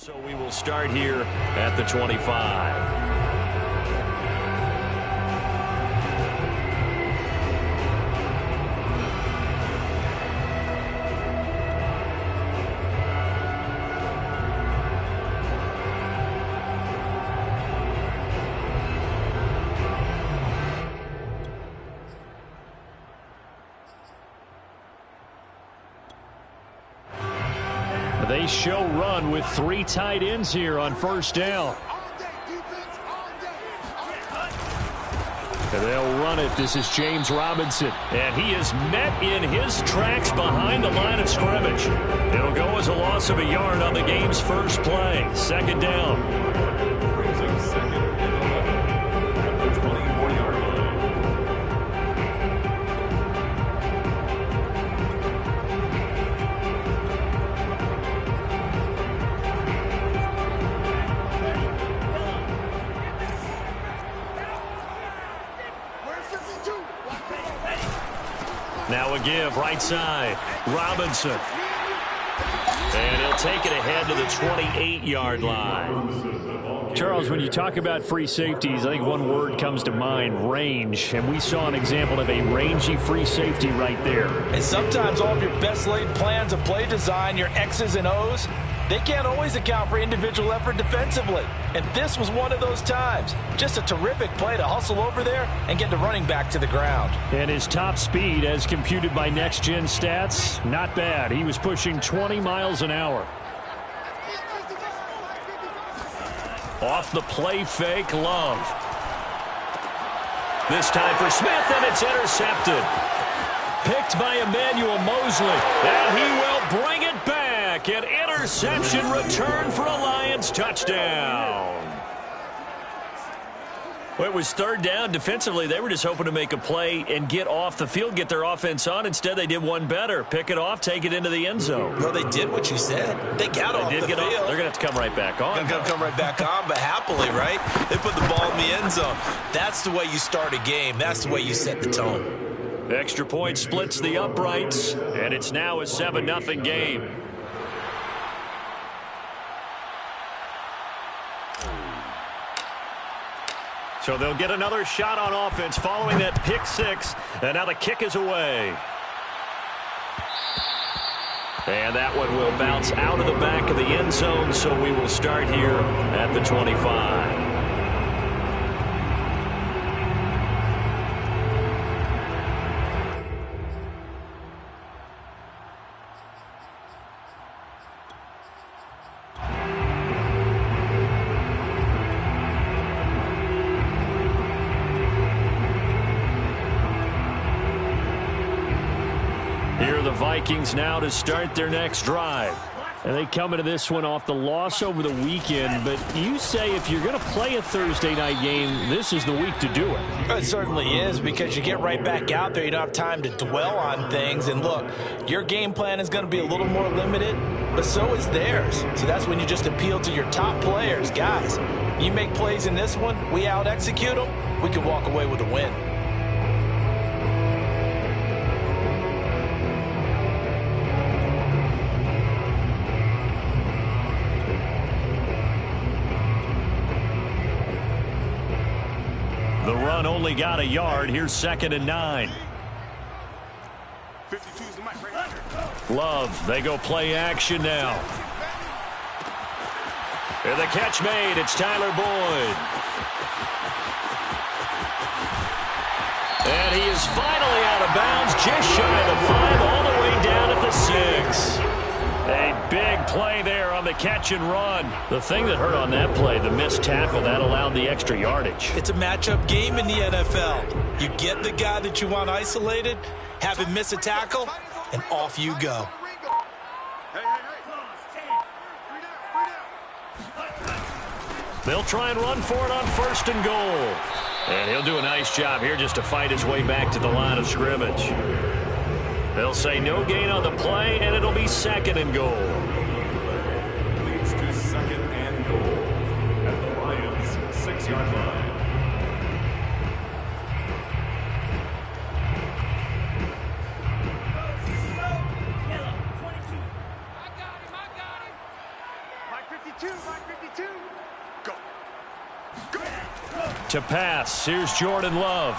So we will start here at the 25. They show run with 3 tight ends here on first down. And they'll run it. This is James Robinson. And he is met in his tracks behind the line of scrimmage. It'll go as a loss of a yard on the game's first play. Second down. Now a give, right side. Robinson. And he'll take it ahead to the 28-yard line. Charles, when you talk about free safeties, I think one word comes to mind, range. And we saw an example of a rangy free safety right there. And sometimes all of your best laid plans of play design, your X's and O's, they can't always account for individual effort defensively. And this was one of those times. Just a terrific play to hustle over there and get the running back to the ground. And his top speed, as computed by Next Gen Stats, not bad. He was pushing 20 miles an hour. Off the play fake, Love. This time for Smith, and it's intercepted. Picked by Emmanuel Mosley, and he will bring it back. An interception return for a Lions touchdown. Well, it was third down. Defensively, they were just hoping to make a play and get off the field, get their offense on. Instead, they did one better. Pick it off, take it into the end zone. No, they did what you said. They got off the field. They're going to have to come right back on. They're going to come right back on, but happily, right? They put the ball in the end zone. That's the way you start a game. That's the way you set the tone. Extra point splits the uprights, and it's now a 7-0 game. So they'll get another shot on offense following that pick six, and now the kick is away. And that one will bounce out of the back of the end zone, so we will start here at the 25. Vikings now to start their next drive. And they come into this one off the loss over the weekend, but you say if you're going to play a Thursday night game, this is the week to do it. It certainly is, because you get right back out there. You don't have time to dwell on things. And look, your game plan is going to be a little more limited, but so is theirs. So that's when you just appeal to your top players. Guys, you make plays in this one, we out-execute them, we can walk away with a win. The run only got a yard. Here's 2nd and 9. Love, they go play action now. And the catch made. It's Tyler Boyd. And he is finally out of bounds, just shy of the 5, all the way down at the 6. A big play there on the catch and run. The thing that hurt on that play, the missed tackle, that allowed the extra yardage. It's a matchup game in the NFL. You get the guy that you want isolated, have him miss a tackle, and off you go. They'll try and run for it on 1st and goal. And he'll do a nice job here just to fight his way back to the line of scrimmage. They'll say no gain on the play, and it'll be 2nd and goal. Leads to 2nd and goal at the Lions' 6-yard line. I got him. Mike 52. To pass, here's Jordan Love.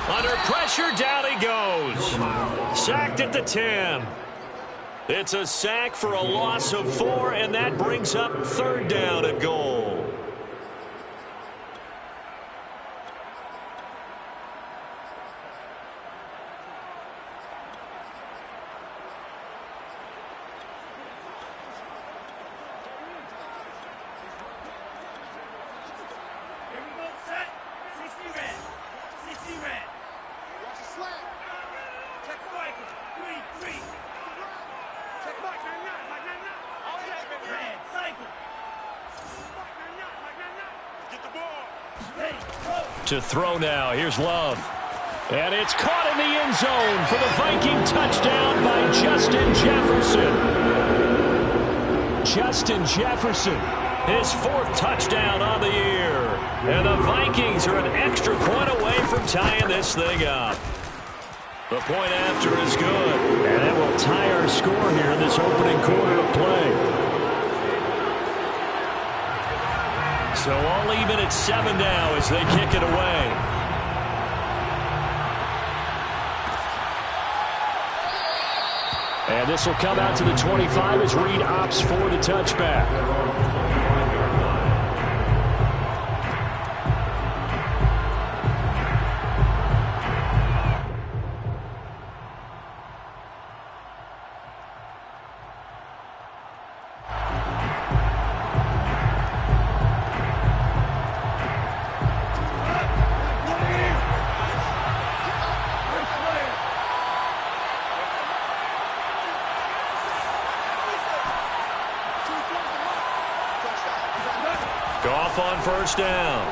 Under pressure, down he goes. Sacked at the 10. It's a sack for a loss of 4, and that brings up 3rd down and goal. To throw now. Here's Love. And it's caught in the end zone for the Viking touchdown by Justin Jefferson. Justin Jefferson, his 4th touchdown on the year. And the Vikings are an extra point away from tying this thing up. The point after is good. And that will tie our score here in this opening quarter of play. So all even at 7 now as they kick it away. And this will come out to the 25 as Reed opts for the touchback. Goff on first down.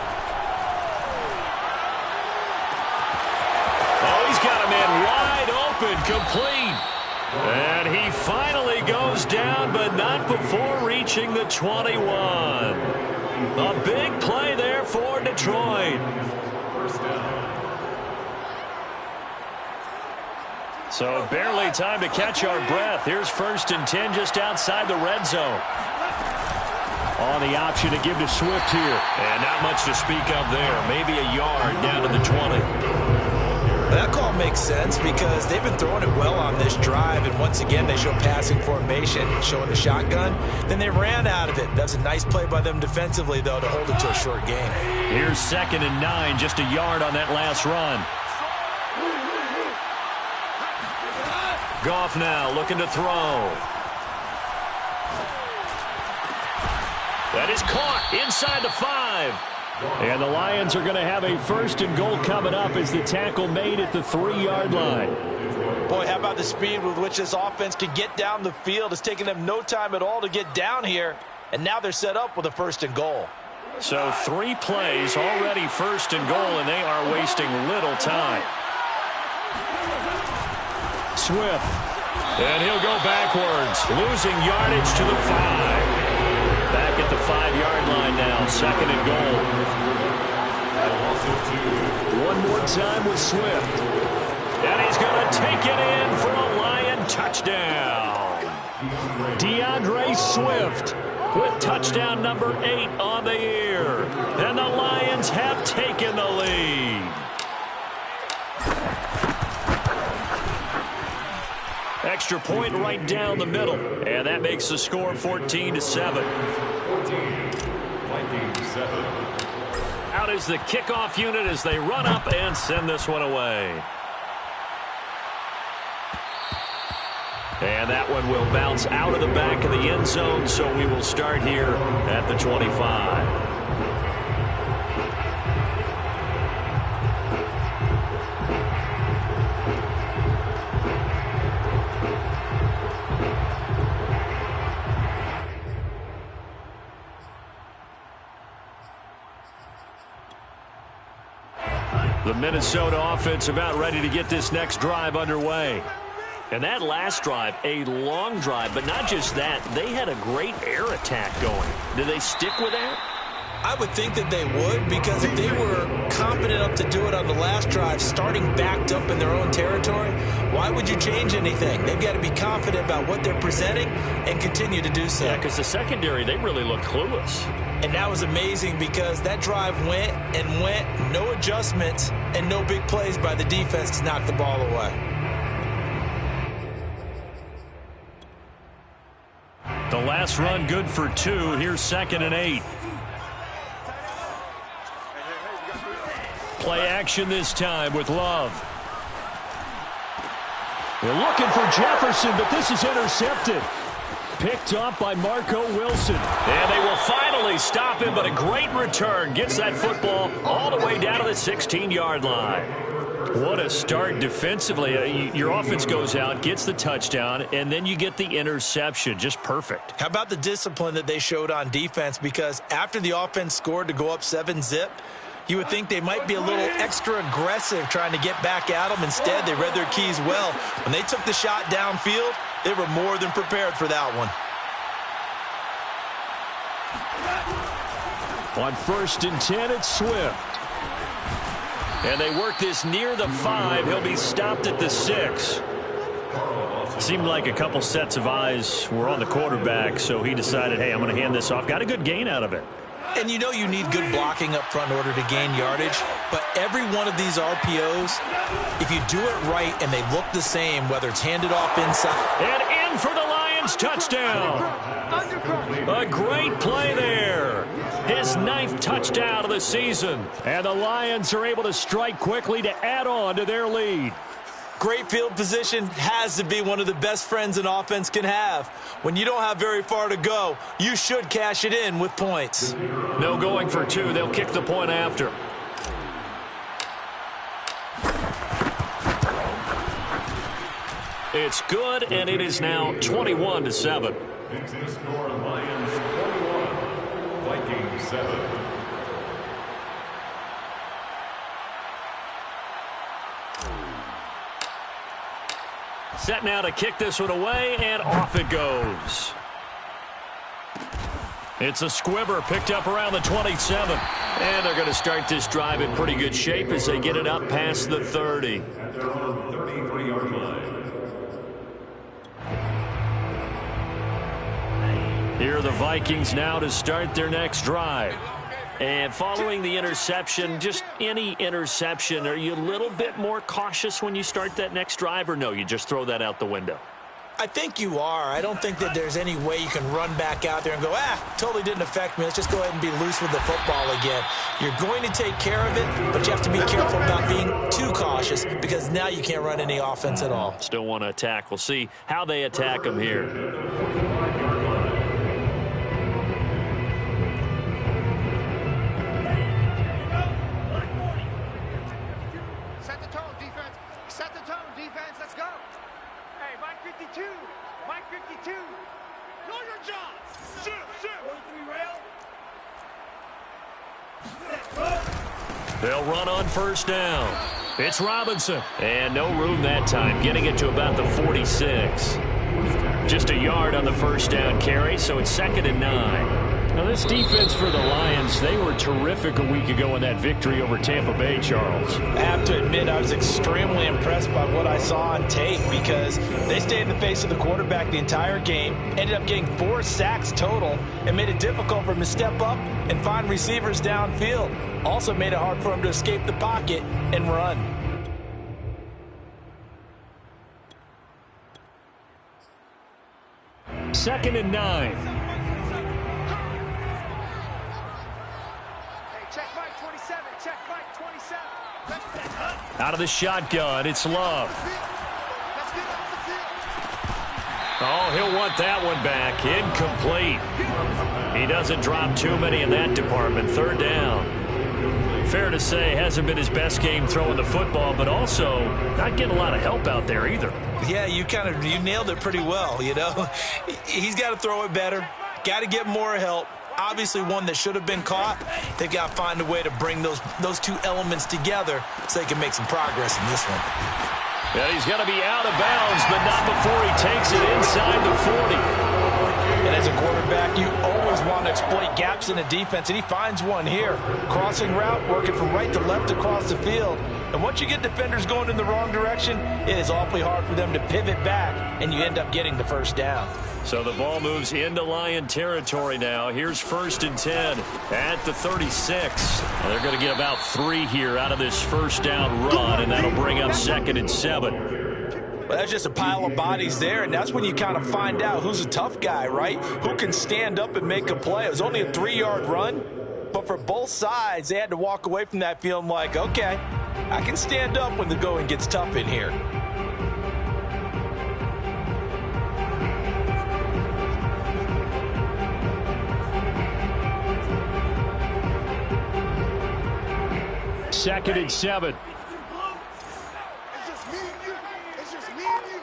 Oh, he's got a man wide open, complete. And he finally goes down, but not before reaching the 21. A big play there for Detroit. First down. So barely time to catch our breath. Here's 1st and 10 just outside the red zone. On the option to give to Swift here. And not much to speak of there. Maybe a yard down to the 20. That call makes sense because they've been throwing it well on this drive. And once again, they show passing formation, showing the shotgun. Then they ran out of it. That's a nice play by them defensively, though, to hold it to a short game. Here's 2nd and 9, just a yard on that last run. Goff now looking to throw. That is caught inside the 5. And the Lions are going to have a 1st and goal coming up as the tackle made at the 3-yard line. Boy, how about the speed with which this offense can get down the field? It's taking them no time at all to get down here. And now they're set up with a 1st and goal. So 3 plays already 1st and goal, and they are wasting little time. Swift. And he'll go backwards, losing yardage to the 5. Back at the 5-yard line now, 2nd and goal. One more time with Swift. And he's going to take it in for a Lion touchdown. DeAndre Swift with touchdown number 8 on the year. And the Lions have taken the lead. Extra point right down the middle. And that makes the score 14-7. 14, Vikings 7. Out is the kickoff unit as they run up and send this one away. And that one will bounce out of the back of the end zone, so we will start here at the 25. The Minnesota offense about ready to get this next drive underway. And that last drive, a long drive, but not just that. They had a great air attack going. Do they stick with that? I would think that they would, because if they were confident enough to do it on the last drive, starting backed up in their own territory, why would you change anything? They've got to be confident about what they're presenting and continue to do so. Yeah, because the secondary, they really look clueless. And that was amazing because that drive went and went, no adjustments and no big plays by the defense to knock the ball away. The last run good for 2. Here's 2nd and 8. Play action this time with Love. They're looking for Jefferson, but this is intercepted. Picked up by Marco Wilson. And they will finally stop him, but a great return. Gets that football all the way down to the 16-yard line. What a start defensively. Your offense goes out, gets the touchdown, and then you get the interception. Just perfect. How about the discipline that they showed on defense? Because after the offense scored to go up 7-zip, you would think they might be a little extra aggressive trying to get back at them. Instead, they read their keys well. When they took the shot downfield, they were more than prepared for that one. On 1st and 10, it's Swift. And they work this near the 5. He'll be stopped at the 6. Seemed like a couple sets of eyes were on the quarterback, so he decided, hey, I'm going to hand this off. Got a good gain out of it. And you know you need good blocking up front in order to gain yardage, but every one of these RPOs, if you do it right and they look the same, whether it's handed off inside. And in for the Lions touchdown. A great play there. His 9th touchdown of the season. And the Lions are able to strike quickly to add on to their lead. Great field position has to be one of the best friends an offense can have. When you don't have very far to go, you should cash it in with points. No going for 2. They'll kick the point after. It's good, and it is now 21-7. Into score Lions 21, Vikings 7. Set now to kick this one away, and off it goes. It's a squibber picked up around the 27. And they're going to start this drive in pretty good shape as they get it up past the 30. At their own 33-yard line. Here are the Vikings now to start their next drive. And following the interception, just any interception, are you a little bit more cautious when you start that next drive, or no, you just throw that out the window? I think you are. I don't think that there's any way you can run back out there and go, totally didn't affect me. Let's just go ahead and be loose with the football again. You're going to take care of it, but you have to be careful about being too cautious because now you can't run any offense at all. Still want to attack. We'll see how they attack them here. Set the tone, defense. Set the tone, defense. Let's go. Hey, Mike 52. Mike 52. Know your job. Shoot, shoot. They'll run on first down. It's Robinson. And no room that time, getting it to about the 46. Just a yard on the first down carry, so it's 2nd and 9. Now, this defense for the Lions, they were terrific a week ago in that victory over Tampa Bay, Charles. I have to admit, I was extremely impressed by what I saw on tape because they stayed in the face of the quarterback the entire game, ended up getting 4 sacks total, and made it difficult for him to step up and find receivers downfield. Also made it hard for him to escape the pocket and run. Second and 9. Check Mike 27. Check Mike 27. Out of the shotgun, it's Love. Let's get off the field. Oh, he'll want that one back. Incomplete. He doesn't drop too many in that department. 3rd down. Fair to say, hasn't been his best game throwing the football, but also not getting a lot of help out there either. Yeah, you nailed it pretty well, you know. He's got to throw it better. Got to get more help. Obviously one that should have been caught. They've got to find a way to bring those two elements together so they can make some progress in this one. Yeah, he's got to be out of bounds, but not before he takes it inside the 40. And as a quarterback, you always want to exploit gaps in the defense, and he finds one here. Crossing route, working from right to left across the field. And once you get defenders going in the wrong direction, it is awfully hard for them to pivot back, and you end up getting the first down. So the ball moves into Lion territory now. Here's 1st and 10 at the 36. And they're going to get about 3 here out of this first down run, and that'll bring up 2nd and 7. Well, that's just a pile of bodies there, and that's when you kind of find out who's a tough guy, right? Who can stand up and make a play. It was only a 3-yard run, but for both sides, they had to walk away from that feeling like, okay, I can stand up when the going gets tough in here. Second and 7. It's just me and you. It's just me and you.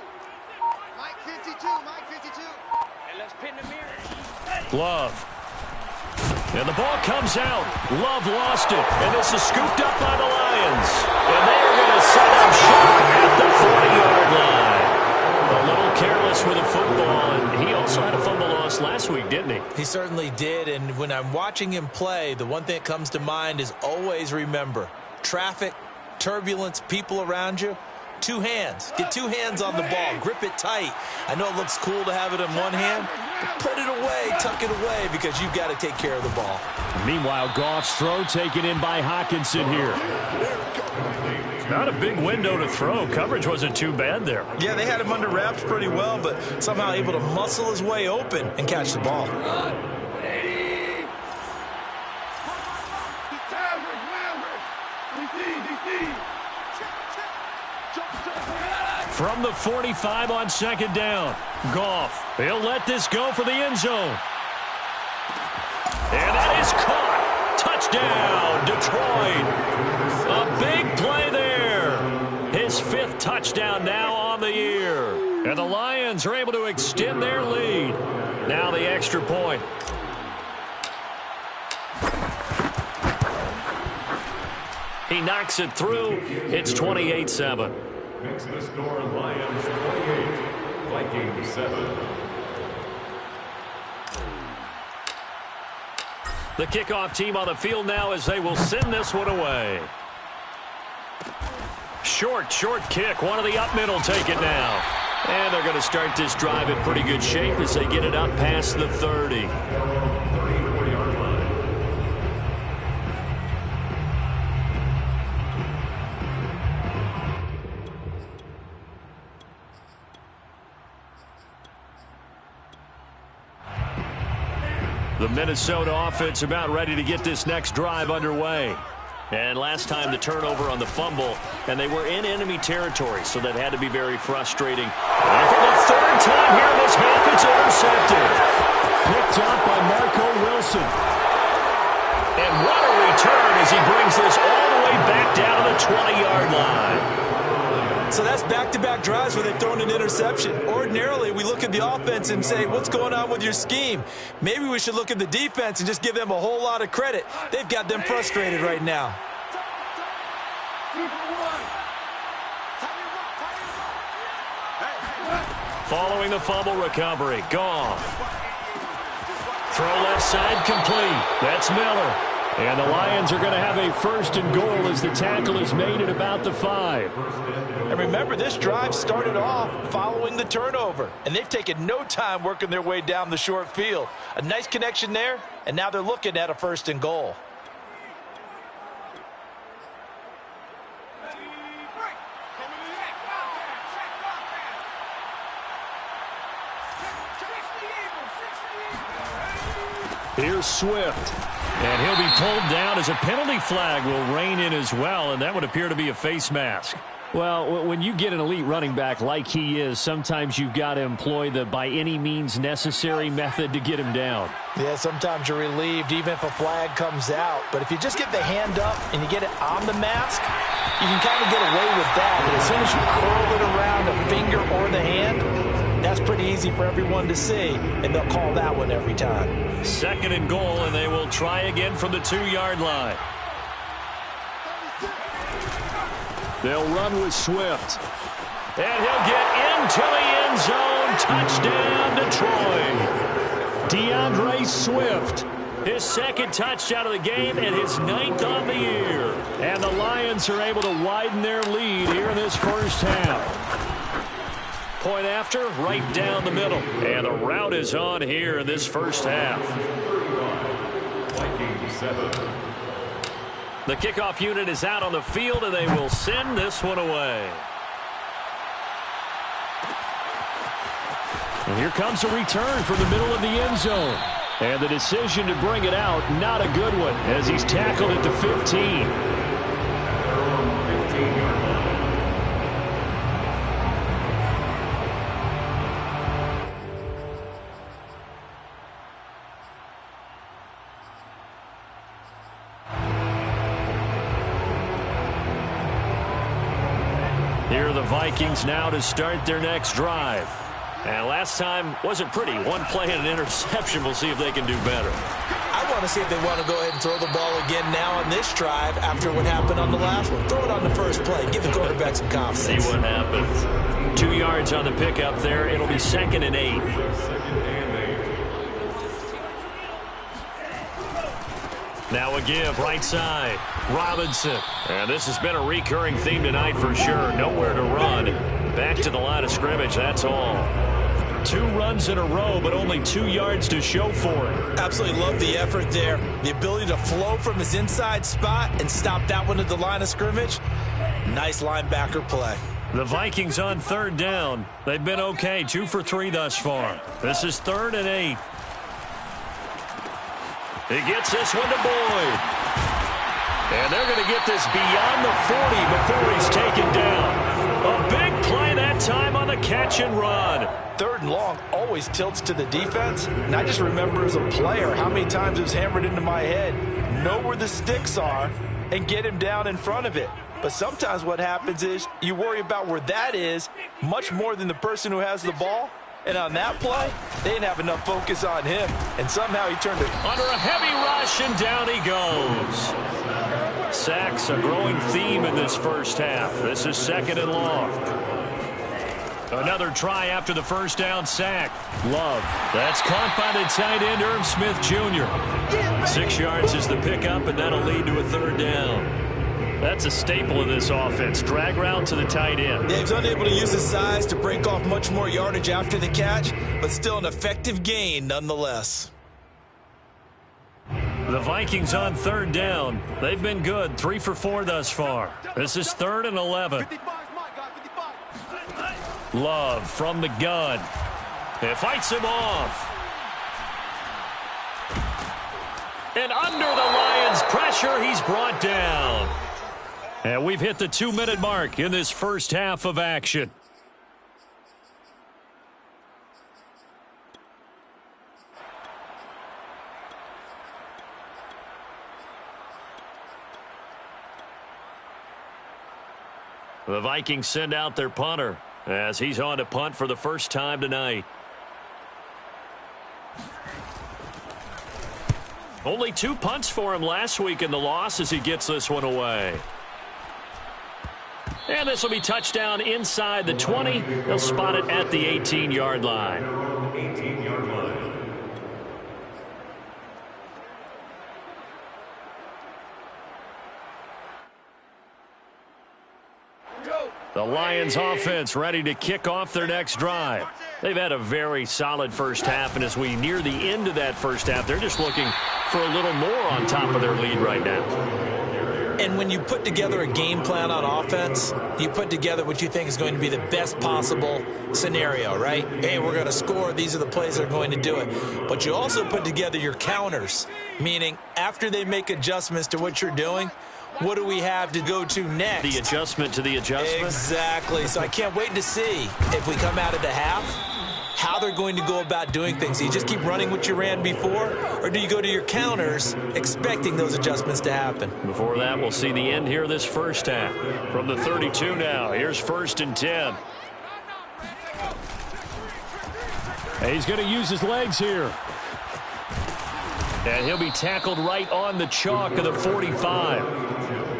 Mike 52, Mike 52. And let's pin the mirror. Love. And the ball comes out. Love lost it. And this is scooped up by the Lions. And they are going to set up shop at the 40-yard line. A little careless with the football. And he also had a fumble loss last week, didn't he? He certainly did. And when I'm watching him play, the one thing that comes to mind is always remember, traffic, turbulence, people around you. 2 hands. Get 2 hands on the ball. Grip it tight. I know it looks cool to have it in one hand, but put it away, tuck it away, because you've got to take care of the ball. Meanwhile, Goff's throw taken in by Hockenson here. Not a big window to throw. Coverage wasn't too bad there. Yeah, they had him under wraps pretty well, but somehow able to muscle his way open and catch the ball. From the 45 on 2nd down. Goff, he'll let this go for the end zone. And that is caught. Touchdown, Detroit. A big play there. His 5th touchdown now on the year. And the Lions are able to extend their lead. Now the extra point. He knocks it through. It's 28-7. Makes the score Lions 28, Vikings 7. The kickoff team on the field now as they will send this one away. Short kick. One of the up middle take it now. And they're going to start this drive in pretty good shape as they get it up past the 30. 34-yard line. The Minnesota offense about ready to get this next drive underway. And last time the turnover on the fumble, and they were in enemy territory, so that had to be very frustrating. And for the 3rd time here in this half, it's intercepted. Picked up by Marco Wilson. And what a return as he brings this all the way back down to the 20-yard line. So that's back-to-back drives where they've thrown an interception. Ordinarily, we look at the offense and say, what's going on with your scheme? Maybe we should look at the defense and just give them a whole lot of credit. They've got them frustrated right now. Following the fumble recovery, Goff. Throw left side complete. That's Miller. And the Lions are going to have a 1st and goal as the tackle is made at about the 5. And remember, this drive started off following the turnover, and they've taken no time working their way down the short field. A nice connection there, and now they're looking at a 1st and goal. Here's Swift. And he'll be pulled down as a penalty flag will rein in as well, and that would appear to be a face mask. Well, when you get an elite running back like he is, sometimes you've got to employ the by any means necessary method to get him down. Yeah, sometimes you're relieved even if a flag comes out. But if you just get the hand up and you get it on the mask, you can kind of get away with that. But as soon as you curl it around the finger or the hand, that's pretty easy for everyone to see, and they'll call that one every time. 2nd and goal, and they will try again from the 2-yard line. They'll run with Swift. And he'll get into the end zone. Touchdown, Detroit. DeAndre Swift. His 2nd touchdown of the game and his 9th on the year. And the Lions are able to widen their lead here in this first half. point after, right down the middle. And the route is on here in this first half. Vikings 7. The kickoff unit is out on the field, and they will send this one away. And here comes a return from the middle of the end zone. And the decision to bring it out, not a good one, as he's tackled at the 15. Here are the Vikings now to start their next drive. And last time wasn't pretty. One play and an interception. We'll see if they can do better. I want to see if they want to go ahead and throw the ball again now on this drive after what happened on the last one. Throw it on the first play. Give the quarterback some confidence. See what happens. 2 yards on the pickup there. It'll be 2nd and 8. Now a give, right side. Robinson. And this has been a recurring theme tonight for sure. Nowhere to run. Back to the line of scrimmage, that's all. 2 runs in a row, but only 2 yards to show for it. Absolutely love the effort there. The ability to flow from his inside spot and stop that one at the line of scrimmage. Nice linebacker play. The Vikings on 3rd down. They've been okay, 2 for 3 thus far. This is 3rd and 8. He gets this one to Boyd. And they're going to get this beyond the 40 before he's taken down. A big play that time on the catch and run. 3rd and long always tilts to the defense. And I just remember as a player how many times it was hammered into my head. Know where the sticks are and get him down in front of it. But sometimes what happens is you worry about where that is much more than the person who has the ball. And on that play, they didn't have enough focus on him. And somehow he turned it. Under a heavy rush, and down he goes. Sacks, a growing theme in this first half. This is 2nd and long. Another try after the first down sack. Love. That's caught by the tight end, Irv Smith Jr. 6 yards is the pickup, and that'll lead to a 3rd down. That's a staple of this offense. Drag route to the tight end. Yeah, he's unable to use his size to break off much more yardage after the catch, but still an effective gain nonetheless. The Vikings on 3rd down. They've been good. 3 for 4 thus far. This is 3rd and 11. Love from the gun. It fights him off. And under the Lions' pressure, he's brought down. And we've hit the 2-minute mark in this first half of action. The Vikings send out their punter as he's on to punt for the first time tonight. Only 2 punts for him last week in the loss as he gets this one away. And this will be touchdown inside the 20. They'll spot it at the 18-yard line. 18-yard line. The Lions offense ready to kick off their next drive. They've had a very solid first half, and as we near the end of that first half, they're just looking for a little more on top of their lead right now. And when you put together a game plan on offense, you put together what you think is going to be the best possible scenario, right? Hey, we're going to score. These are the plays that are going to do it. But you also put together your counters, meaning after they make adjustments to what you're doing, what do we have to go to next? The adjustment to the adjustment? Exactly. So I can't wait to see if we come out of the half, how they're going to go about doing things. Do you just keep running what you ran before, or do you go to your counters expecting those adjustments to happen? Before that, we'll see the end here of this first half. From the 32 now, here's 1st and 10. He's going to use his legs here. And he'll be tackled right on the chalk of the 45.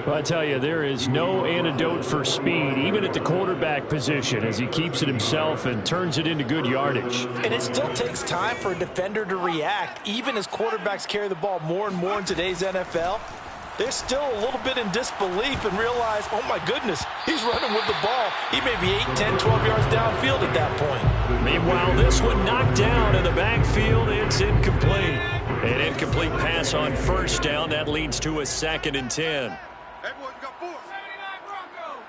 Well, I tell you, there is no antidote for speed, even at the quarterback position, as he keeps it himself and turns it into good yardage. And it still takes time for a defender to react. Even as quarterbacks carry the ball more and more in today's NFL, they're still a little bit in disbelief and realize, oh my goodness, he's running with the ball. He may be 8, 10, 12 yards downfield at that point. Meanwhile, this one knocked down in the backfield. It's incomplete. An incomplete pass on first down. That leads to a 2nd and 10. Hey, boys, we got 4. 79 Broncos.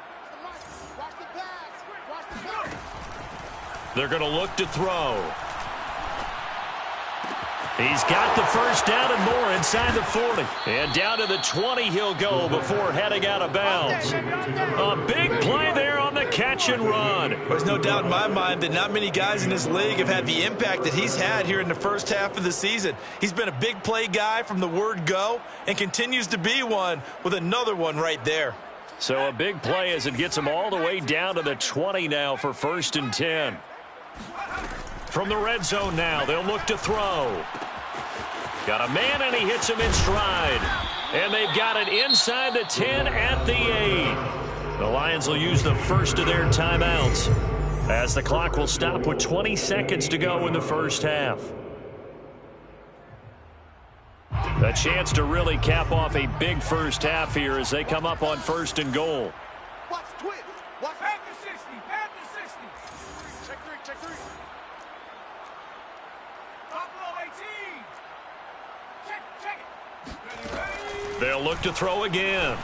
Watch the pass. Watch the pass. They're going to look to throw. He's got the first down and more inside the 40. And down to the 20 he'll go before heading out of bounds. A big play there on the catch and run. There's no doubt in my mind that not many guys in this league have had the impact that he's had here in the first half of the season. He's been a big play guy from the word go and continues to be one with another one right there. So a big play as it gets him all the way down to the 20 now for 1st and 10. From the red zone now, they'll look to throw. Got a man, and he hits him in stride. And they've got it inside the 10 at the 8. The Lions will use the first of their timeouts as the clock will stop with 20 seconds to go in the first half. A chance to really cap off a big first half here as they come up on 1st and goal. Watch twist. Watch back to 60. Back to 60. Check 3. Check 3. Buffalo 18. Check it. They'll look to throw again.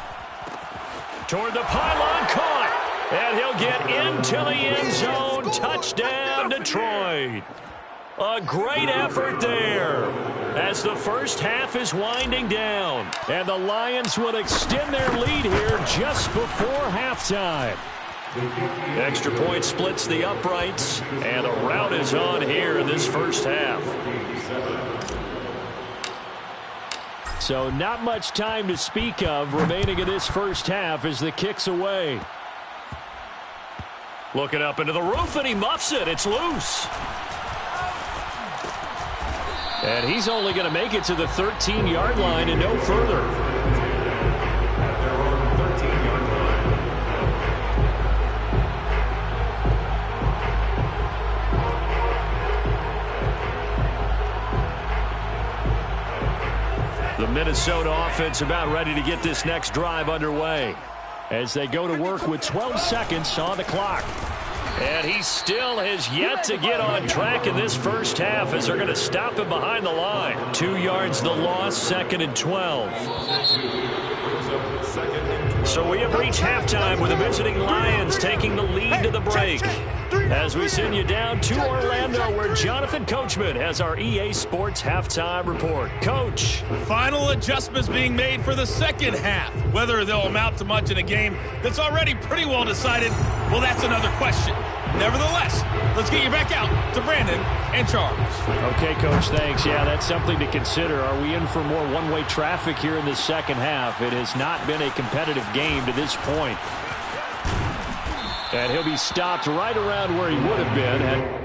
Toward the pylon, caught. And he'll get into the end zone. Touchdown, Detroit. A great effort there as the first half is winding down. And the Lions will extend their lead here just before halftime. Extra point splits the uprights, and a rout is on here in this first half. So not much time to speak of remaining in this first half as the kick's away. Looking up into the roof, and he muffs it. It's loose. And he's only going to make it to the 13-yard line and no further. The Minnesota offense about ready to get this next drive underway as they go to work with 12 seconds on the clock. And he still has yet to get on track in this first half as they're going to stop him behind the line. 2 yards the loss, 2nd and 12. So we have reached halftime with the visiting Lions taking the lead to the break. As we send you down to Orlando where Jonathan Coachman has our EA Sports halftime report. Coach. Final adjustments being made for the second half. Whether they'll amount to much in a game that's already pretty well decided, well, that's another question. Nevertheless, let's get you back out to Brandon and Charles. Okay, Coach, thanks. Yeah, that's something to consider. Are we in for more one-way traffic here in the second half? It has not been a competitive game to this point. And he'll be stopped right around where he would have been.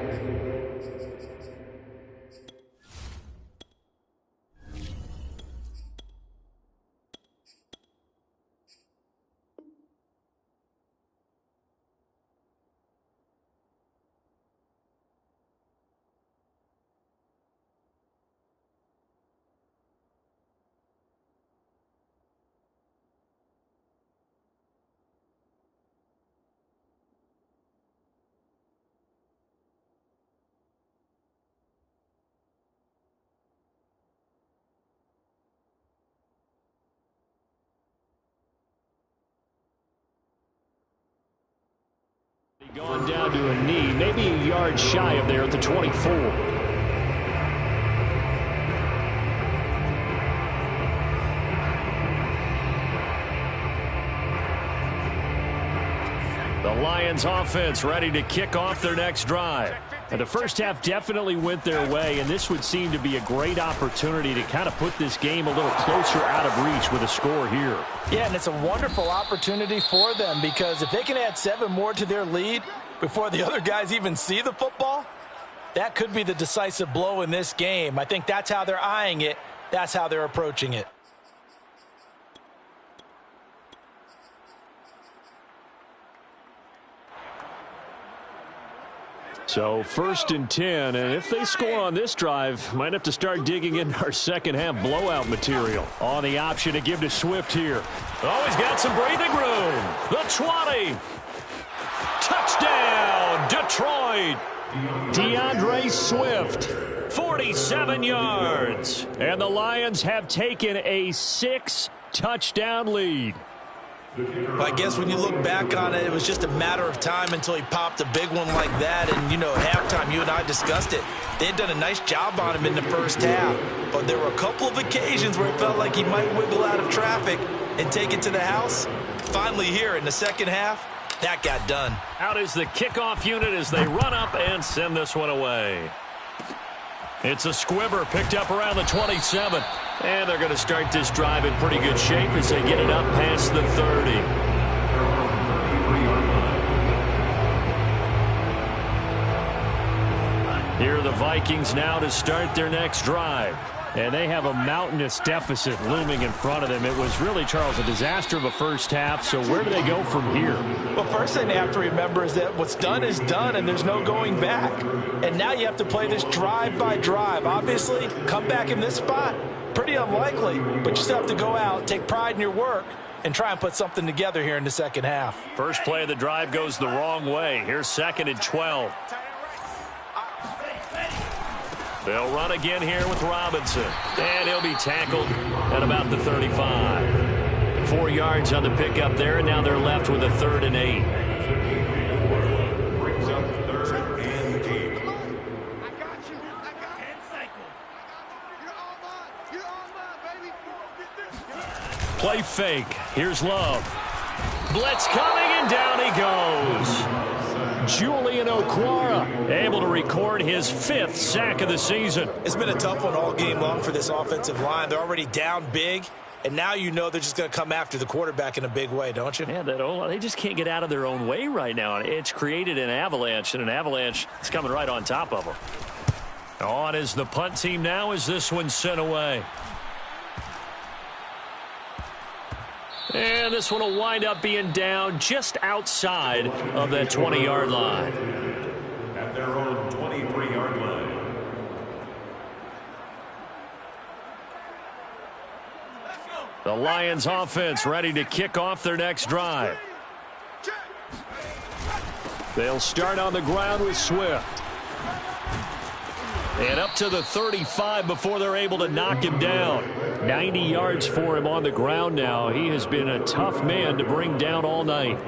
Gone down to a knee, maybe a yard shy of there at the 24. The Lions offense ready to kick off their next drive. And the first half definitely went their way, and this would seem to be a great opportunity to kind of put this game a little closer out of reach with a score here. Yeah, and it's a wonderful opportunity for them because if they can add 7 more to their lead before the other guys even see the football, that could be the decisive blow in this game. I think that's how they're eyeing it. That's how they're approaching it. So 1st and 10, and if they score on this drive, might have to start digging into our second half blowout material. On the option to give to Swift here. Oh, he's got some breathing room. The 20. Touchdown, Detroit. DeAndre Swift, 47 yards. And the Lions have taken a 6-touchdown lead. Well, I guess when you look back on it, it was just a matter of time until he popped a big one like that. And, you know, at halftime, you and I discussed it. They had done a nice job on him in the first half. But there were a couple of occasions where it felt like he might wiggle out of traffic and take it to the house. Finally here in the second half, that got done. Out is the kickoff unit as they run up and send this one away. It's a squibber picked up around the 27. And they're going to start this drive in pretty good shape as they get it up past the 30. Here are the Vikings now to start their next drive. And they have a mountainous deficit looming in front of them. It was really, Charles, a disaster of a first half. So where do they go from here? Well, first thing they have to remember is that what's done is done, and there's no going back. And now you have to play this drive by drive. Obviously, come back in this spot. Pretty unlikely, but you still have to go out, take pride in your work, and try and put something together here in the second half. First play of the drive goes the wrong way. Here's 2nd and 12. They'll run again here with Robinson. And he'll be tackled at about the 35. 4 yards on the pickup there, and now they're left with a 3rd and 8. Brings up 3rd and 8. I got you. I got you. You're all mine, baby. Play fake. Here's Love. Blitz coming, and down he goes. Julian Okwara able to record his 5th sack of the season. It's been a tough one all game long for this offensive line. They're already down big, and now you know they're just going to come after the quarterback in a big way, don't you? Yeah, they just can't get out of their own way right now. It's created an avalanche, and an avalanche is coming right on top of them. On is the punt team now as this one's sent away. And this one will wind up being down just outside of that 20-yard line. At their own 23-yard line. The Lions offense ready to kick off their next drive. They'll start on the ground with Swift. And up to the 35 before they're able to knock him down. 90 yards for him on the ground now. He has been a tough man to bring down all night.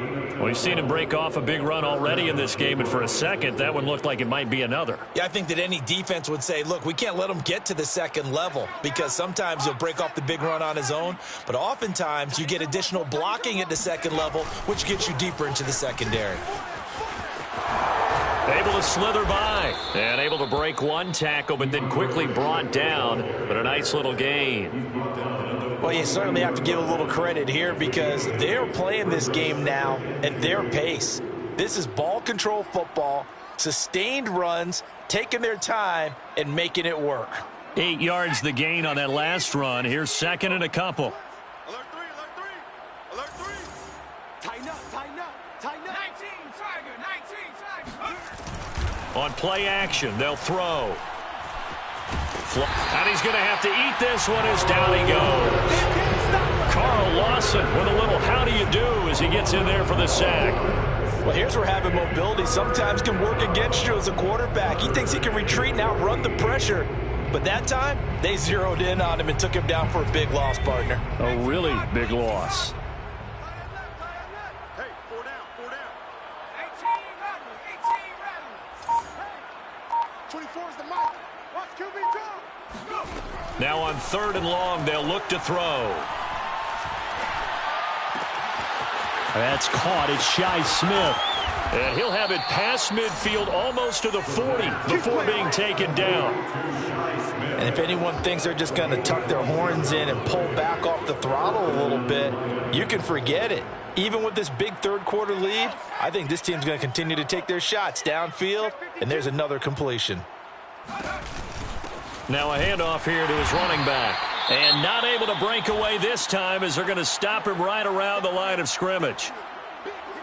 We've seen him break off a big run already in this game, and for a second, that one looked like it might be another. Yeah, I think that any defense would say, look, we can't let him get to the second level because sometimes he'll break off the big run on his own, but oftentimes you get additional blocking at the second level, which gets you deeper into the secondary. Able to slither by and able to break one tackle, but then quickly brought down. But a nice little gain. Well, you certainly have to give a little credit here because they're playing this game now at their pace. This is ball control football, sustained runs, taking their time and making it work. 8 yards the gain on that last run. Here's 2nd and a couple. Alert 3, alert 3. Alert 3. Tighten up, tighten up, tighten up. 19, Tiger, 19, Tiger. On play action, they'll throw. And he's going to have to eat this one as down he goes. Carl Lawson with a little how do you do as he gets in there for the sack. Well, here's where having mobility sometimes can work against you as a quarterback. He thinks he can retreat and outrun the pressure. But that time, they zeroed in on him and took him down for a big loss, partner. A really big loss. Hey, 4 down, 4 down. 24 is the mic. Watch QB go. Now on 3rd and long, they'll look to throw. That's caught. It's Shi Smith. And he'll have it past midfield almost to the 40 before being taken down. And if anyone thinks they're just going to tuck their horns in and pull back off the throttle a little bit, you can forget it. Even with this big third-quarter lead, I think this team's going to continue to take their shots downfield, and there's another completion. Now a handoff here to his running back. And not able to break away this time as they're going to stop him right around the line of scrimmage.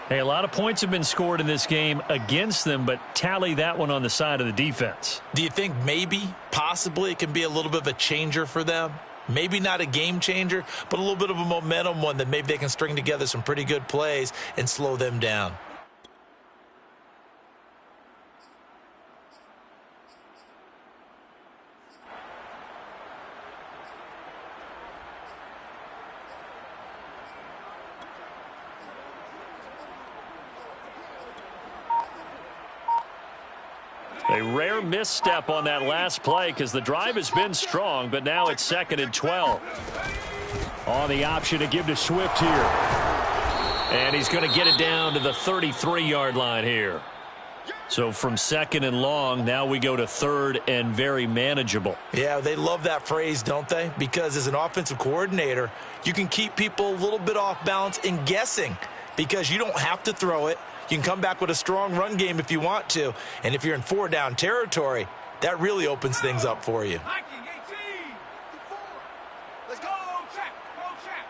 Hey, a lot of points have been scored in this game against them, but tally that one on the side of the defense. Do you think maybe, possibly, it can be a little bit of a changer for them? Maybe not a game changer, but a little bit of a momentum one that maybe they can string together some pretty good plays and slow them down. A rare misstep on that last play because the drive has been strong, but now it's 2nd and 12. On the option to give to Swift here. And he's going to get it down to the 33-yard line here. So from 2nd and long, now we go to 3rd and very manageable. Yeah, they love that phrase, don't they? Because as an offensive coordinator, you can keep people a little bit off balance and guessing because you don't have to throw it. You can come back with a strong run game if you want to. And if you're in 4-down territory, that really opens things up for you. Viking 18. 4. Let's go. Check. Go check.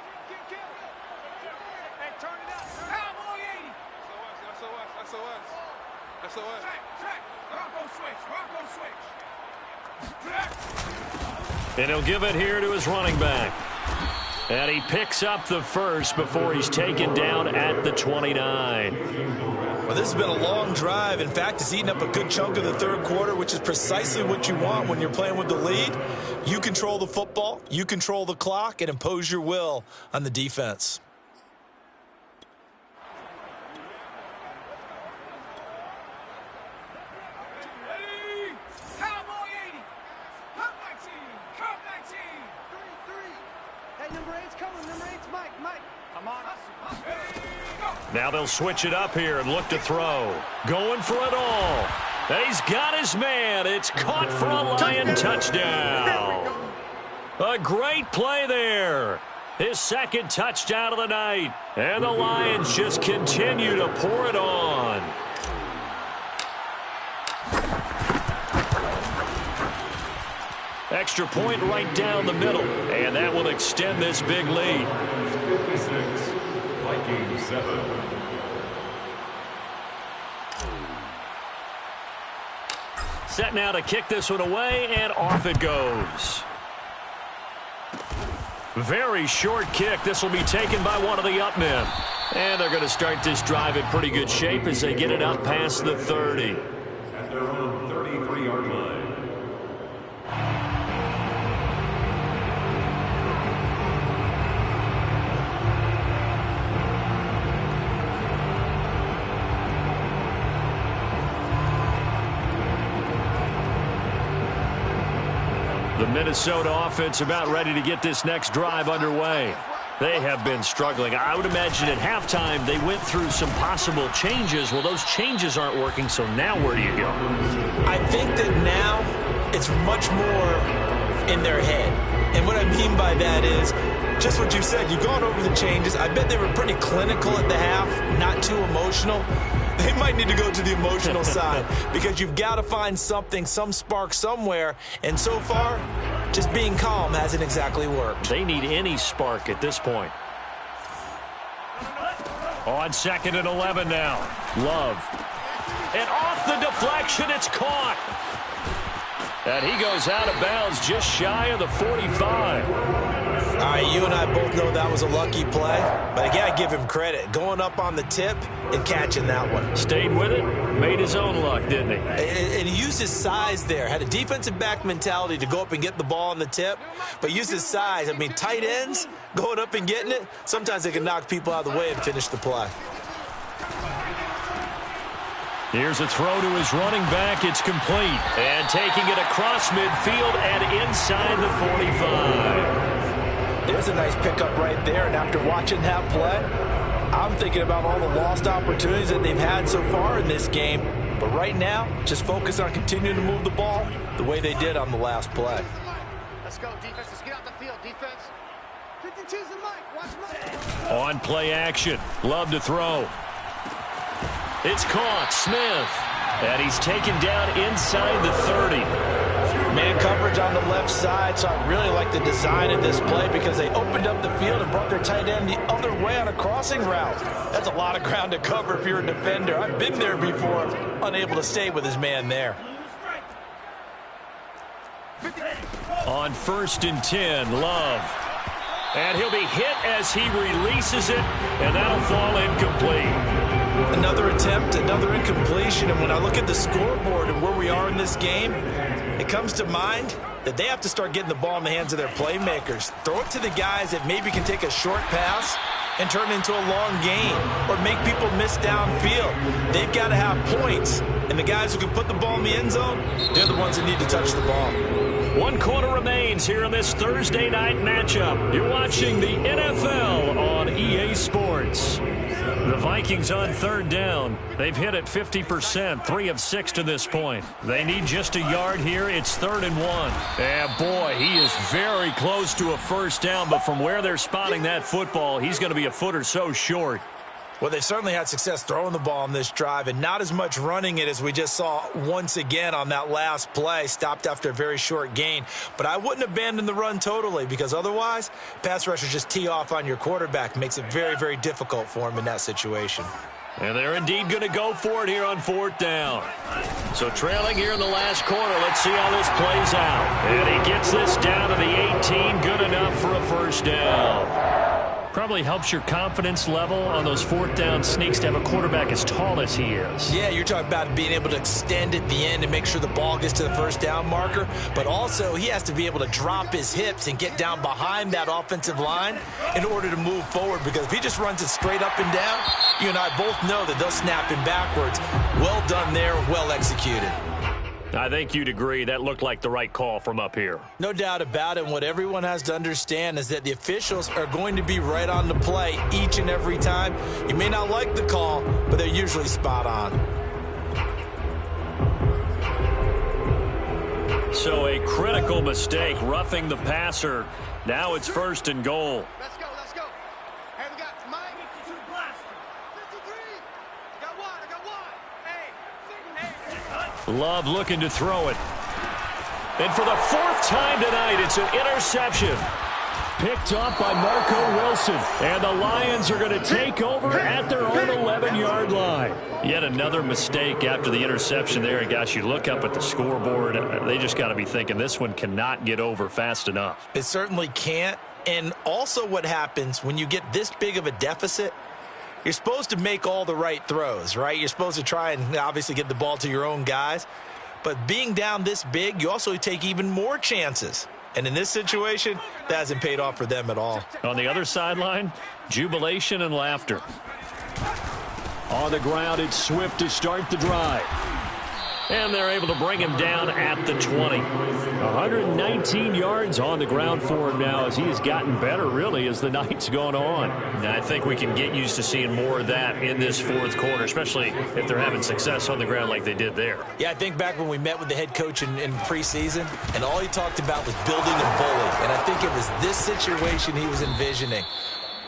Hey, turn it up. Cowboy 80. SOS. Check. Bronco switch. And he'll give it here to his running back. And he picks up the first before he's taken down at the 29. Well, this has been a long drive. In fact, it's eaten up a good chunk of the third quarter, which is precisely what you want when you're playing with the lead. You control the football, you control the clock, and impose your will on the defense. Now they'll switch it up here and look to throw. Going for it all. And he's got his man. It's caught for a Lion touchdown. A great play there. His 2nd touchdown of the night. And the Lions just continue to pour it on. Extra point right down the middle. And that will extend this big lead. 56, Vikings 7. Set now to kick this one away, and off it goes. Very short kick. This will be taken by one of the up men. And they're going to start this drive in pretty good shape as they get it up past the 30. At their own 33-yard line. The Minnesota offense about ready to get this next drive underway. They have been struggling. I would imagine at halftime they went through some possible changes. Well, those changes aren't working, so now where do you go? I think that now it's much more in their head. And what I mean by that is just what you said. You've gone over the changes. I bet they were pretty clinical at the half, not too emotional. They might need to go to the emotional side because you've got to find something, some spark somewhere. And so far, just being calm hasn't exactly worked. They need any spark at this point. On 2nd and 11 now. Love. And off the deflection, it's caught. And he goes out of bounds just shy of the 45. All right, you and I both know that was a lucky play. But again, I give him credit. Going up on the tip and catching that one. Stayed with it, made his own luck, didn't he? And he used his size there. Had a defensive back mentality to go up and get the ball on the tip. But used his size. I mean, tight ends going up and getting it, sometimes they can knock people out of the way and finish the play. Here's a throw to his running back. It's complete. And taking it across midfield and inside the 45. There's a nice pickup right there. And after watching that play, I'm thinking about all the lost opportunities that they've had so far in this game. But right now, just focus on continuing to move the ball the way they did on the last play. Let's go, defense. Let's get out the field, defense. 52's the mic. Watch Mike. On play action. Love to throw. It's caught. Smith. And he's taken down inside the 30. Man coverage on the left side, so I really like the design of this play because they opened up the field and brought their tight end the other way on a crossing route. That's a lot of ground to cover if you're a defender. I've been there before, unable to stay with his man there. On 1st and 10, Love. And he'll be hit as he releases it, and that'll fall incomplete. Another attempt, another incompletion, and when I look at the scoreboard and where we are in this game, it comes to mind that they have to start getting the ball in the hands of their playmakers. Throw it to the guys that maybe can take a short pass and turn it into a long gain or make people miss downfield. They've got to have points, and the guys who can put the ball in the end zone, they're the ones that need to touch the ball. 1 quarter remains here in this Thursday night matchup. You're watching the NFL on EA Sports. The Vikings on 3rd down. They've hit it 50%, 3 of 6 to this point. They need just a yard here. It's 3rd and 1. And boy, he is very close to a first down, but from where they're spotting that football, he's going to be a foot or so short. Well, they certainly had success throwing the ball on this drive and not as much running it as we just saw once again on that last play, stopped after a very short gain. But I wouldn't abandon the run totally because otherwise, pass rushers just tee off on your quarterback. Makes it very, very difficult for him in that situation. And they're indeed going to go for it here on 4th down. So trailing here in the last quarter, let's see how this plays out. And he gets this down to the 18, good enough for a first down. Probably helps your confidence level on those 4th down sneaks to have a quarterback as tall as he is. Yeah, you're talking about being able to extend at the end and make sure the ball gets to the first down marker. But also, he has to be able to drop his hips and get down behind that offensive line in order to move forward. Because if he just runs it straight up and down, you and I both know that they'll snap him backwards. Well done there, well executed. I think you'd agree that looked like the right call from up here. No doubt about it. What everyone has to understand is that the officials are going to be right on the play each and every time. You may not like the call, but they're usually spot on. So a critical mistake, roughing the passer. Now it's 1st and goal. Let's go, let's go. Hey, we got Mike. 53. I got one. Hey. Love looking to throw it. And for the 4th time tonight, it's an interception. Picked up by Marco Wilson. And the Lions are going to take over at their own 11-yard line. Yet another mistake after the interception there. And gosh, you look up at the scoreboard, they just got to be thinking this one cannot get over fast enough. It certainly can't. And also what happens when you get this big of a deficit, you're supposed to make all the right throws, right? You're supposed to try and obviously get the ball to your own guys. But being down this big, you also take even more chances. And in this situation, that hasn't paid off for them at all. On the other sideline, jubilation and laughter. On the ground, it's Swift to start the drive. And they're able to bring him down at the 20. 119 yards on the ground for him now as he has gotten better, really, as the night's gone on. And I think we can get used to seeing more of that in this 4th quarter, especially if they're having success on the ground like they did there. Yeah, I think back when we met with the head coach in preseason, and all he talked about was building a bully. And I think it was this situation he was envisioning.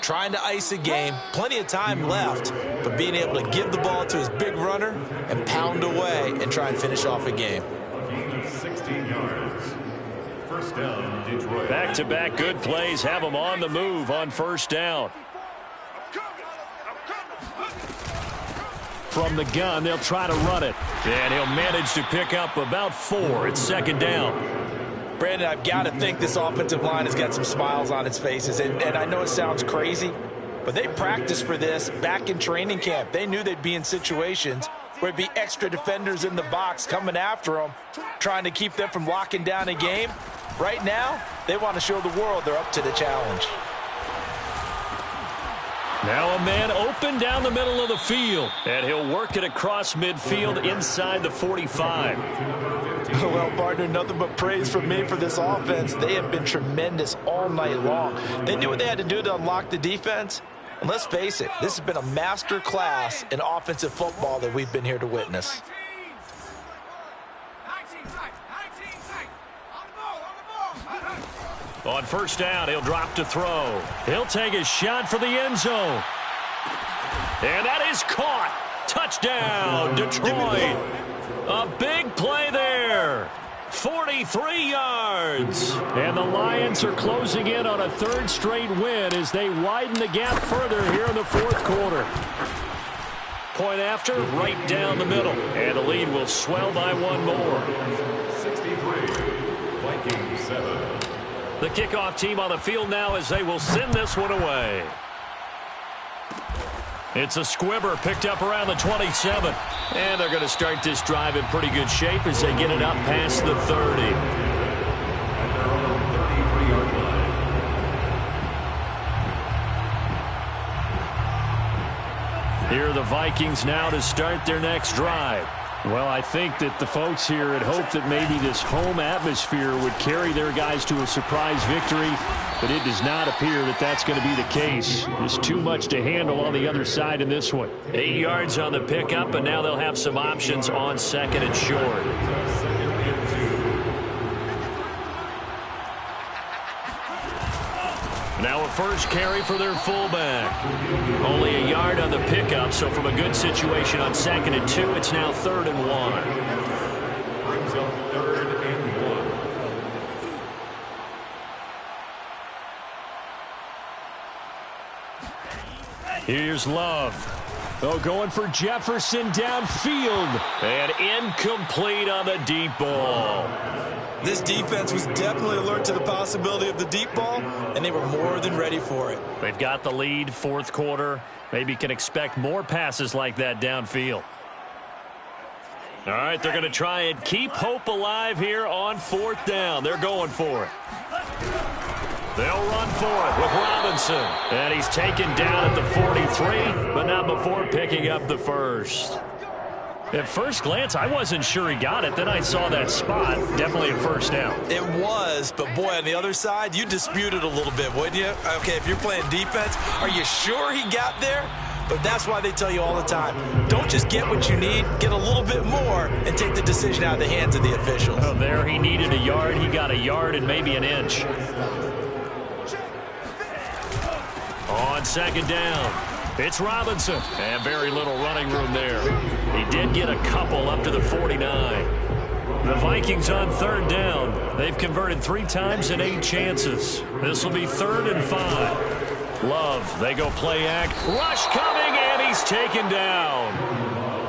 Trying to ice a game, plenty of time left, but being able to give the ball to his big runner and pound away and try and finish off a game. 16 yards. First down, Detroit. Back-to-back good plays have them on the move on 1st down. From the gun, they'll try to run it. And he'll manage to pick up about 4. It's 2nd down. Brandon, I've got to think this offensive line has got some smiles on its faces. And I know it sounds crazy, but they practiced for this back in training camp. They knew they'd be in situations where it'd be extra defenders in the box coming after them, trying to keep them from locking down a game. Right now, they want to show the world they're up to the challenge. Now a man open down the middle of the field, and he'll work it across midfield inside the 45. Well, partner, nothing but praise from me for this offense. They have been tremendous all night long. They knew what they had to do to unlock the defense. And let's face it, this has been a master class in offensive football that we've been here to witness. On 1st down, he'll drop to throw. He'll take a shot for the end zone. And that is caught. Touchdown, Detroit. A big play there. 43 yards. And the Lions are closing in on a third straight win as they widen the gap further here in the fourth quarter. Point after, right down the middle. And the lead will swell by one more. 63, Vikings 7. The kickoff team on the field now as they will send this one away. It's a squibber picked up around the 27. And they're going to start this drive in pretty good shape as they get it up past the 30. At their own 33-yard line. Here are the Vikings now to start their next drive. Well, I think that the folks here had hoped that maybe this home atmosphere would carry their guys to a surprise victory, but it does not appear that that's going to be the case. There's too much to handle on the other side in this one. 8 yards on the pickup, and now they'll have some options on second and short. Second and 2. Now a first carry for their fullback. Only a yard on the pickup, so from a good situation on second and 2, it's now 3rd and 1. Brings up 3rd and 1. Here's Love. Oh, going for Jefferson downfield. And incomplete on the deep ball. This defense was definitely alert to the possibility of the deep ball, and they were more than ready for it. They've got the lead, fourth quarter. Maybe can expect more passes like that downfield. All right, they're going to try and keep hope alive here on 4th down. They're going for it. They'll run for it with Robinson. And he's taken down at the 43, but not before picking up the first. At first glance, I wasn't sure he got it. Then I saw that spot. Definitely a first down. It was, but boy, on the other side, you dispute it a little bit, wouldn't you? Okay, if you're playing defense, are you sure he got there? But that's why they tell you all the time, don't just get what you need, get a little bit more, and take the decision out of the hands of the officials. Oh, there he needed a yard. He got a yard and maybe an inch. On second down, it's Robinson. And very little running room there. He did get a couple up to the 49. The Vikings on 3rd down. They've converted 3 times in 8 chances. This will be 3rd and 5. Love, they go play act. Rush coming, and he's taken down.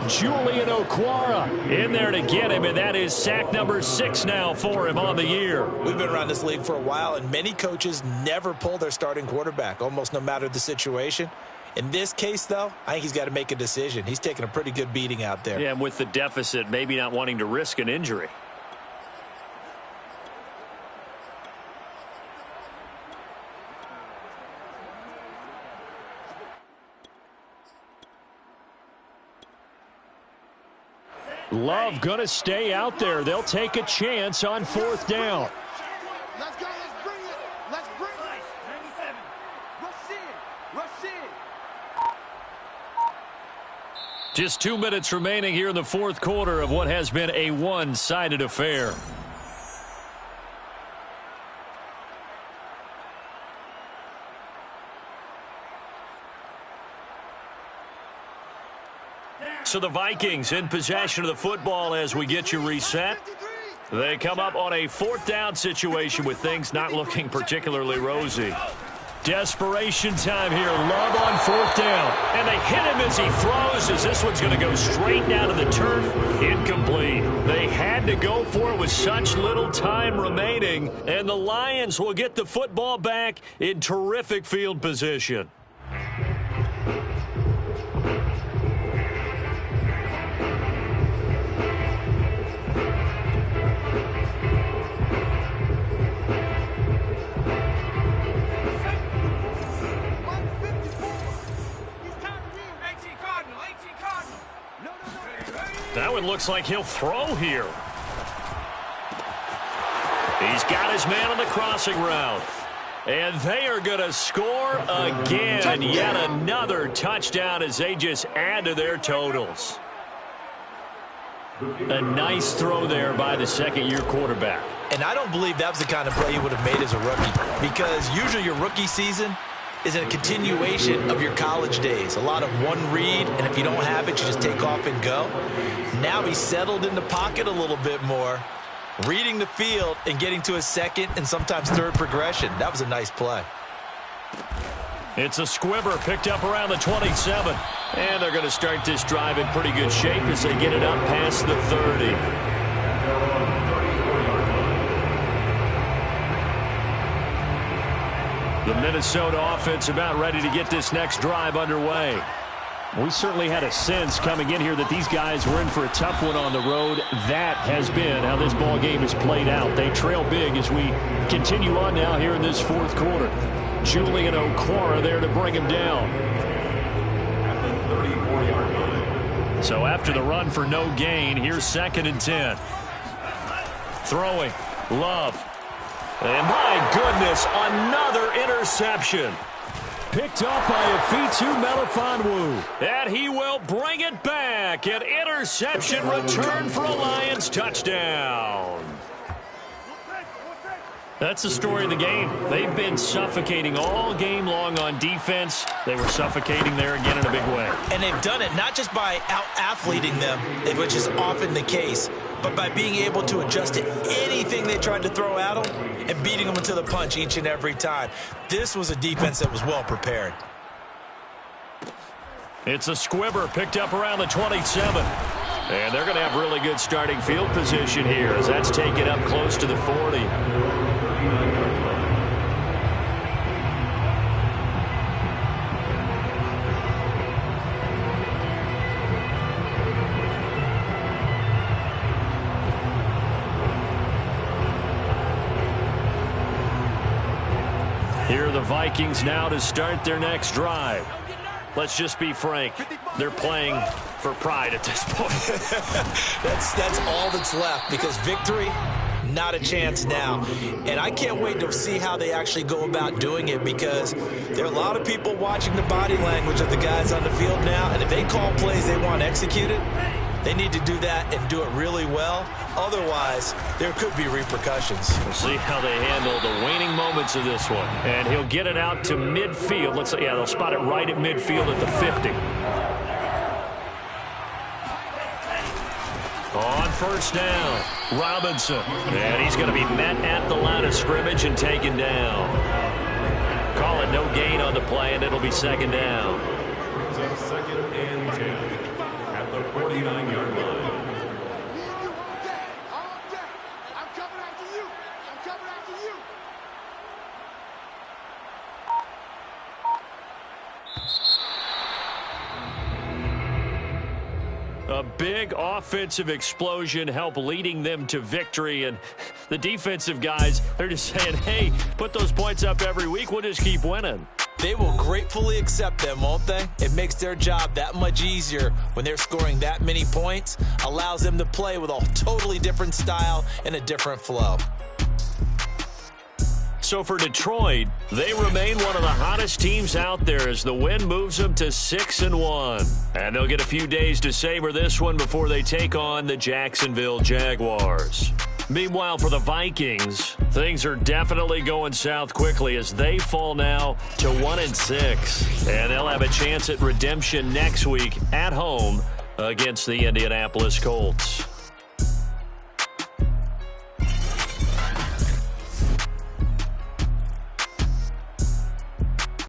Julian Okwara in there to get him, and that is sack number 6 now for him on the year. We've been around this league for a while, and many coaches never pull their starting quarterback, almost no matter the situation. In this case, though, I think he's got to make a decision. He's taking a pretty good beating out there. Yeah, and with the deficit, maybe not wanting to risk an injury. Love going to stay out there. They'll take a chance on 4th down. Let's go. Let's bring it. Let's bring it. 97. Rush in. Rush in. Just 2 minutes remaining here in the fourth quarter of what has been a one-sided affair. So the Vikings in possession of the football as we get you reset. They come up on a 4th down situation with things not looking particularly rosy. Desperation time here. Love on 4th down. And they hit him as he throws, as this one's going to go straight down to the turf. Incomplete. They had to go for it with such little time remaining. And the Lions will get the football back in terrific field position. That one looks like he'll throw here. He's got his man on the crossing route. And they are going to score again. Yet another touchdown as they just add to their totals. A nice throw there by the second-year quarterback. And I don't believe that was the kind of play he would have made as a rookie, because usually your rookie season is a continuation of your college days. A lot of one read, and if you don't have it, you just take off and go. Now he's settled in the pocket a little bit more, Reading the field and getting to a second and sometimes third progression. That was a nice play. It's a squibber picked up around the 27. And they're going to start this drive in pretty good shape as they get it up past the 30. The Minnesota offense about ready to get this next drive underway. We certainly had a sense coming in here that these guys were in for a tough one on the road. That has been how this ball game has played out. They trail big as we continue on now here in this fourth quarter. Julian Okwara there to bring him down. At the 34-yard line. So after the run for no gain, here's 2nd and 10. Throwing. Love. And my goodness, another interception. Picked up by Afitu Melifonwu. And he will bring it back. An interception return for a Lions touchdown. That's the story of the game. They've been suffocating all game long on defense. They were suffocating there again in a big way. And they've done it not just by out-athleting them, which is often the case, but by being able to adjust to anything they tried to throw at them and beating them to the punch each and every time. This was a defense that was well prepared. It's a squibber picked up around the 27. And they're going to have really good starting field position here as that's taken up close to the 40. Here are the Vikings now to start their next drive. Let's just be frank. They're playing for pride at this point. That's all that's left because victory, not a chance now. And I can't wait to see how they actually go about doing it because there are a lot of people watching the body language of the guys on the field now. And if they call plays they want executed, they need to do that and do it really well. Otherwise, there could be repercussions. We'll see how they handle the waning moments of this one. And he'll get it out to midfield. Let's say, yeah, they'll spot it right at midfield at the 50. On first down, Robinson. And he's going to be met at the line of scrimmage and taken down. Call it no gain on the play, and it'll be 2nd down. Brings up 2nd and 10 at the 49-yard line. A big offensive explosion helped leading them to victory, and the defensive guys, they're just saying, hey, put those points up every week, we'll just keep winning. They will gratefully accept them, won't they? It makes their job that much easier when they're scoring that many points, allows them to play with a totally different style and a different flow. So for Detroit, they remain one of the hottest teams out there as the win moves them to 6-1. And they'll get a few days to savor this one before they take on the Jacksonville Jaguars. Meanwhile, for the Vikings, things are definitely going south quickly as they fall now to 1-6. And they'll have a chance at redemption next week at home against the Indianapolis Colts.